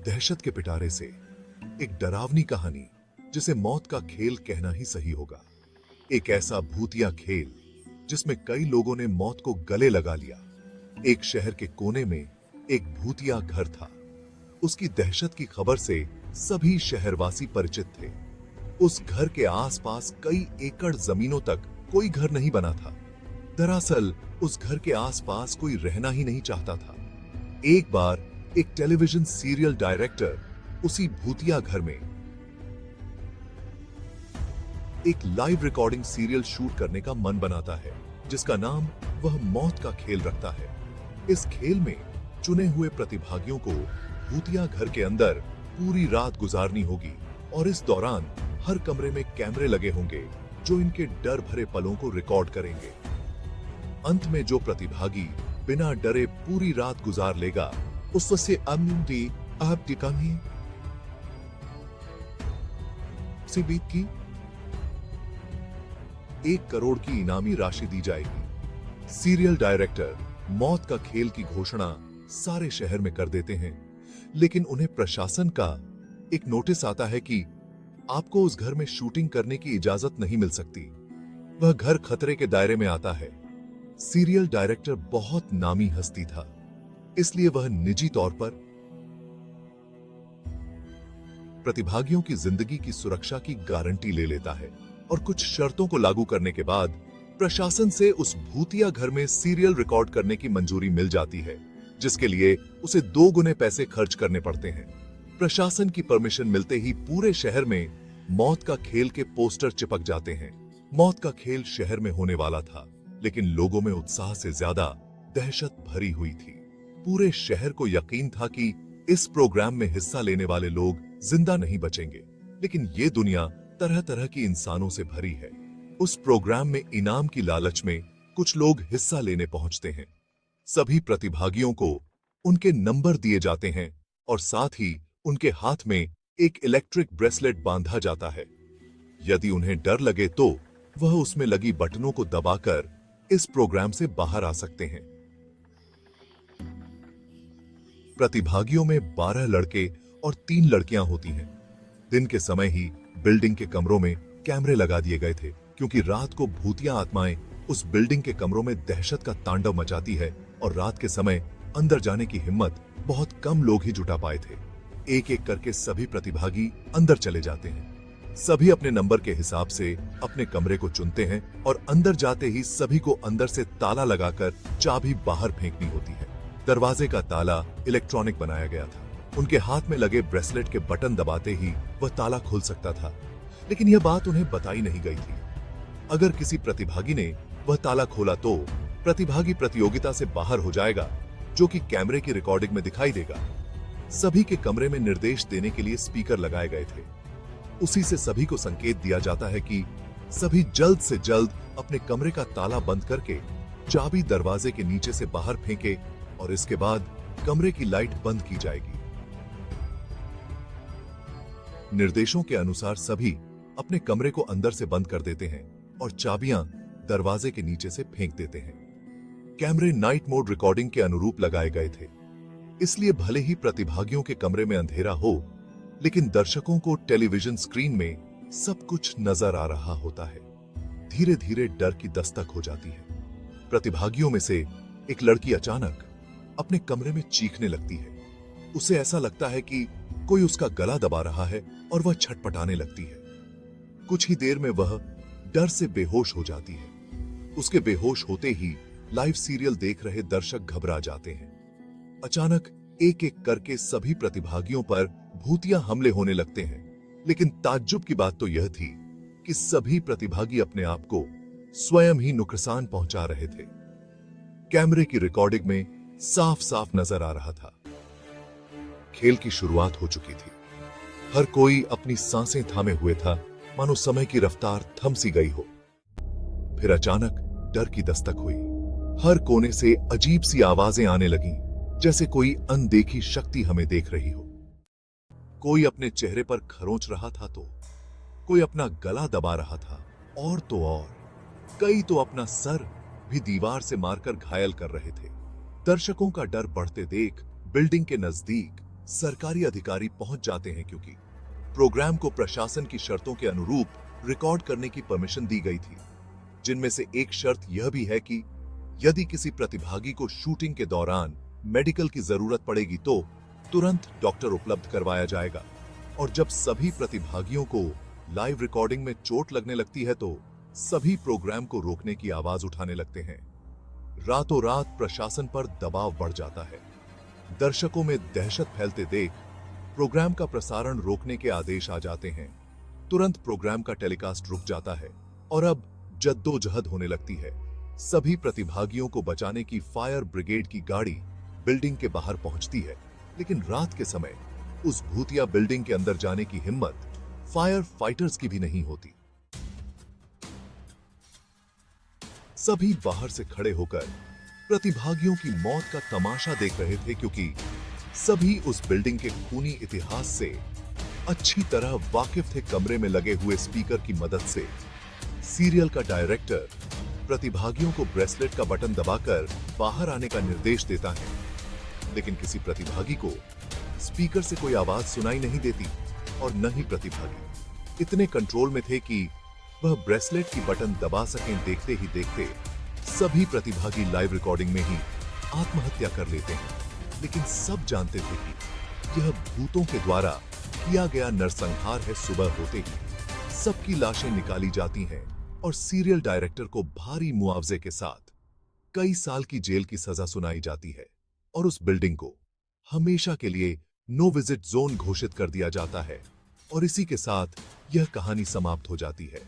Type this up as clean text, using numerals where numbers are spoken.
दहशत के पिटारे से एक डरावनी कहानी जिसे मौत का खेल कहना ही सही होगा। एक ऐसा भूतिया खेल जिसमें कई लोगों ने मौत को गले लगा लिया। एक शहर के कोने में एक भूतिया घर था। उसकी दहशत की खबर से सभी शहरवासी परिचित थे। उस घर के आसपास कई एकड़ जमीनों तक कोई घर नहीं बना था। दरअसल उस घर के आसपास कोई रहना ही नहीं चाहता था। एक बार एक टेलीविजन सीरियल डायरेक्टर उसी भूतिया घर में एक लाइव रिकॉर्डिंग सीरियल शूट करने का मन बनाता है, जिसका नाम वह मौत का खेल रखता है। इस खेल में चुने हुए प्रतिभागियों को भूतिया घर के अंदर पूरी रात गुजारनी होगी और इस दौरान हर कमरे में कैमरे लगे होंगे जो इनके डर भरे पलों को रिकॉर्ड करेंगे। अंत में जो प्रतिभागी बिना डरे पूरी रात गुजार लेगा उससे अमदी आपकी कमी से बीत की 1 करोड़ की इनामी राशि दी जाएगी। सीरियल डायरेक्टर मौत का खेल की घोषणा सारे शहर में कर देते हैं, लेकिन उन्हें प्रशासन का एक नोटिस आता है कि आपको उस घर में शूटिंग करने की इजाजत नहीं मिल सकती। वह घर खतरे के दायरे में आता है। सीरियल डायरेक्टर बहुत नामी हस्ती था, इसलिए वह निजी तौर पर प्रतिभागियों की जिंदगी की सुरक्षा की गारंटी ले लेता है और कुछ शर्तों को लागू करने के बाद प्रशासन से उस भूतिया घर में सीरियल रिकॉर्ड करने की मंजूरी मिल जाती है, जिसके लिए उसे 2 गुने पैसे खर्च करने पड़ते हैं। प्रशासन की परमिशन मिलते ही पूरे शहर में मौत का खेल के पोस्टर चिपक जाते हैं। मौत का खेल शहर में होने वाला था, लेकिन लोगों में उत्साह से ज्यादा दहशत भरी हुई थी। पूरे शहर को यकीन था कि इस प्रोग्राम में हिस्सा लेने वाले लोग जिंदा नहीं बचेंगे, लेकिन ये दुनिया तरह तरह की इंसानों से भरी है। उस प्रोग्राम में इनाम की लालच में कुछ लोग हिस्सा लेने पहुंचते हैं। सभी प्रतिभागियों को उनके नंबर दिए जाते हैं और साथ ही उनके हाथ में एक इलेक्ट्रिक ब्रेसलेट बांधा जाता है। यदि उन्हें डर लगे तो वह उसमें लगी बटनों को दबाकर इस प्रोग्राम से बाहर आ सकते हैं। प्रतिभागियों में 12 लड़के और 3 लड़कियां होती हैं। दिन के समय ही बिल्डिंग के कमरों में कैमरे लगा दिए गए थे, क्योंकि रात को भूतिया आत्माएं उस बिल्डिंग के कमरों में दहशत का तांडव मचाती है और रात के समय अंदर जाने की हिम्मत बहुत कम लोग ही जुटा पाए थे। एक एक करके सभी प्रतिभागी अंदर चले जाते हैं। सभी अपने नंबर के हिसाब से अपने कमरे को चुनते हैं और अंदर जाते ही सभी को अंदर से ताला लगाकर चाबी बाहर फेंकनी होती है। दरवाजे का ताला इलेक्ट्रॉनिक बनाया गया था। उनके हाथ में लगे ब्रेसलेट के बटन दबाते ही वह ताला खुल सकता था, लेकिन यह बात उन्हें बताई नहीं गई थी। अगर किसी प्रतिभागी ने वह ताला खोला तो प्रतिभागी प्रतियोगिता से बाहर हो जाएगा, जो कि कैमरे की रिकॉर्डिंग में दिखाई देगा। सभी के कमरे में निर्देश देने के लिए स्पीकर लगाए गए थे। उसी से सभी को संकेत दिया जाता है कि सभी जल्द से जल्द अपने कमरे का ताला बंद करके चाबी दरवाजे के नीचे से बाहर फेंके और इसके बाद कमरे की लाइट बंद की जाएगी। निर्देशों के अनुसार सभी अपने कमरे को अंदर से बंद कर देते हैं और चाबियां दरवाजे के नीचे से फेंक देते हैं। कैमरे नाइट मोड रिकॉर्डिंग के अनुरूप लगाए गए थे, इसलिए भले ही प्रतिभागियों के कमरे में अंधेरा हो, लेकिन दर्शकों को टेलीविजन स्क्रीन में सब कुछ नजर आ रहा होता है। धीरे धीरे डर की दस्तक हो जाती है। प्रतिभागियों में से एक लड़की अचानक अपने कमरे में चीखने लगती है। उसे ऐसा लगता है कि कोई उसका गला दबा रहा है और वह छटपटाने लगती है। कुछ ही देर में वह डर से बेहोश हो जाती है। उसके बेहोश होते ही लाइव सीरियल देख रहे दर्शक घबरा जाते हैं। अचानक एक एक करके सभी प्रतिभागियों पर भूतिया हमले होने लगते हैं, लेकिन ताज्जुब की बात तो यह थी कि सभी प्रतिभागी अपने आप को स्वयं ही नुकसान पहुंचा रहे थे। कैमरे की रिकॉर्डिंग में साफ साफ नजर आ रहा था। खेल की शुरुआत हो चुकी थी। हर कोई अपनी सांसें थामे हुए था, मानो समय की रफ्तार थम सी गई हो। फिर अचानक डर की दस्तक हुई। हर कोने से अजीब सी आवाजें आने लगीं, जैसे कोई अनदेखी शक्ति हमें देख रही हो। कोई अपने चेहरे पर खरोंच रहा था तो कोई अपना गला दबा रहा था, और तो और कई तो अपना सर भी दीवार से मारकर घायल कर रहे थे। दर्शकों का डर बढ़ते देख बिल्डिंग के नजदीक सरकारी अधिकारी पहुंच जाते हैं क्योंकि प्रोग्राम को प्रशासन की शर्तों के अनुरूप रिकॉर्ड करने की परमिशन दी गई थी, जिनमें से एक शर्त यह भी है कि यदि किसी प्रतिभागी को शूटिंग के दौरान मेडिकल की जरूरत पड़ेगी तो तुरंत डॉक्टर उपलब्ध करवाया जाएगा। और जब सभी प्रतिभागियों को लाइव रिकॉर्डिंग में चोट लगने लगती है तो सभी प्रोग्राम को रोकने की आवाज उठाने लगते हैं। रातों रात प्रशासन पर दबाव बढ़ जाता है। दर्शकों में दहशत फैलते देख प्रोग्राम का प्रसारण रोकने के आदेश आ जाते हैं। तुरंत प्रोग्राम का टेलीकास्ट रुक जाता है और अब जद्दोजहद होने लगती है। सभी प्रतिभागियों को बचाने की फायर ब्रिगेड की गाड़ी बिल्डिंग के बाहर पहुंचती है, लेकिन रात के समय उस भूतिया बिल्डिंग के अंदर जाने की हिम्मत फायर फाइटर्स की भी नहीं होती। सभी बाहर से खड़े होकर प्रतिभागियों की मौत का तमाशा देख रहे थे, क्योंकि सभी उस बिल्डिंग के खूनी इतिहास से अच्छी तरह वाकिफ थे। कमरे में लगे हुए स्पीकर की मदद से सीरियल का डायरेक्टर प्रतिभागियों को ब्रेसलेट का बटन दबाकर बाहर आने का निर्देश देता है, लेकिन किसी प्रतिभागी को स्पीकर से कोई आवाज सुनाई नहीं देती और न ही प्रतिभागी इतने कंट्रोल में थे कि वह ब्रेसलेट की बटन दबा सकें। देखते ही देखते सभी प्रतिभागी लाइव रिकॉर्डिंग में ही आत्महत्या कर लेते हैं, लेकिन सब जानते थे कि यह भूतों के द्वारा किया गया नरसंहार है। सुबह होते ही सबकी लाशें निकाली जाती हैं और सीरियल डायरेक्टर को भारी मुआवजे के साथ कई साल की जेल की सजा सुनाई जाती है और उस बिल्डिंग को हमेशा के लिए नो विजिट जोन घोषित कर दिया जाता है। और इसी के साथ यह कहानी समाप्त हो जाती है।